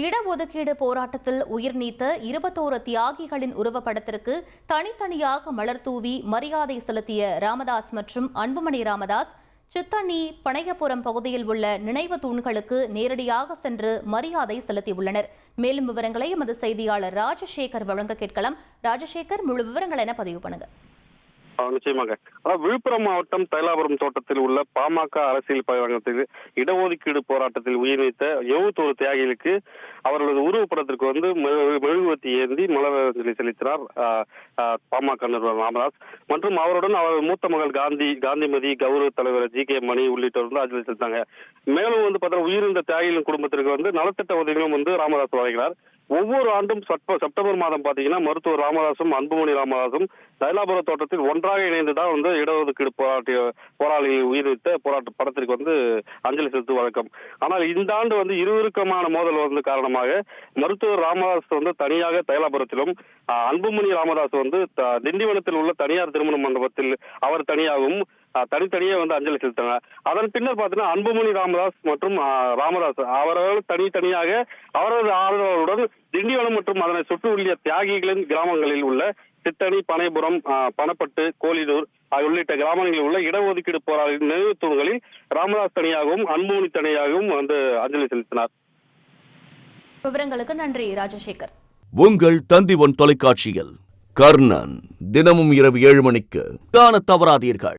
இடஒதுக்கீடு போராட்டத்தில் உயிர் நீத்த 21 தியாகிகளின் உருவப்படத்திற்கு தனித்தனியாக மலர் தூவி மரியாதை செலுத்திய ராமதாஸ் மற்றும் அன்புமணி ராமதாஸ் சித்தண்ணி பனையபுரம் பகுதியில் உள்ள நினைவு தூண்களுக்கு நேரடியாக சென்று மரியாதை செலுத்தியுள்ளனர். மேலும் விவரங்களை எமது செய்தியாளர் ராஜசேகர் வழங்க கேட்கலாம். ராஜசேகர், முழு விவரங்கள் என பதிவு பண்ணுங்க. நிச்சயமாக. விழுப்புரம் மாவட்டம் தைலாபுரம் தோட்டத்தில் உள்ள பாமக அரசியல் பயிலகத்தில் இடஒதுக்கீடு போராட்டத்தில் உயிர் நீத்த 21 தியாகிகளுக்கு அவர்களது உருவப்படத்திற்கு மெழுகுவர்த்தி ஏந்தி மலரஞ்சலி செலுத்தினார் பாமக நிறுவனர் ராமதாஸ் மற்றும் அவருடன் அவரது மூத்த மகள் காந்திமதி, கௌரவ தலைவர் ஜி.கே. மணி உள்ளிட்டோர் அஞ்சலி செலுத்தாங்க. மேலும் உயிரிழந்த தியாகிகளின் குடும்பத்திற்கு நலத்திட்ட உதவிகளும் ராமதாஸ் வழங்கினார். ஒவ்வொரு ஆண்டும் செப்டம்பர் மாதம் பாத்தீங்கன்னா மருத்துவர் ராமதாசும் அன்புமணி ராமதாசும் தைலாபுர தோட்டத்தில் ஒன்றாக இணைந்துதான் இடஒதுக்கீடு போராளிகள் உயிரிழந்த போராட்ட படத்திற்கு அஞ்சலி செலுத்தும் வழக்கம். ஆனால் இந்த ஆண்டு இருவருக்கமான மோதல் காரணமாக மருத்துவர் ராமதாஸ் தனியாக தைலாபுரத்திலும், அன்புமணி ராமதாஸ் திண்டிவனத்தில் உள்ள தனியார் திருமண மண்டபத்தில் அவர் தனியாகவும் தனித்தனியே அஞ்சலி செலுத்தினார். அதன் பின்னர் பாத்தீங்கன்னா அன்புமணி ராமதாஸ் மற்றும் ராமதாஸ் அவர்கள் தனித்தனியாக அவரது ஆதரவுடன் திண்டிவனம் மற்றும் அதனை சுற்றியுள்ள தியாகிகளின் கிராமங்களில் உள்ள சித்தணி, பனைபுரம், பணப்பட்டு, கோலிடூர் உள்ளிட்ட கிராமங்களில் உள்ள இடஒதுக்கீடு போராளிகளின் நினைவு தூண்களில் ராமதாஸ் தனியாகவும் அன்புமணி தனியாகவும் அஞ்சலி செலுத்தினார். விவரங்களுக்கு நன்றி ராஜசேகர். உங்கள் தந்தி ஒன் தொலைக்காட்சியில் கர்ணன் தினமும் இரவு 7 மணிக்கு காண தவறாதீர்கள்.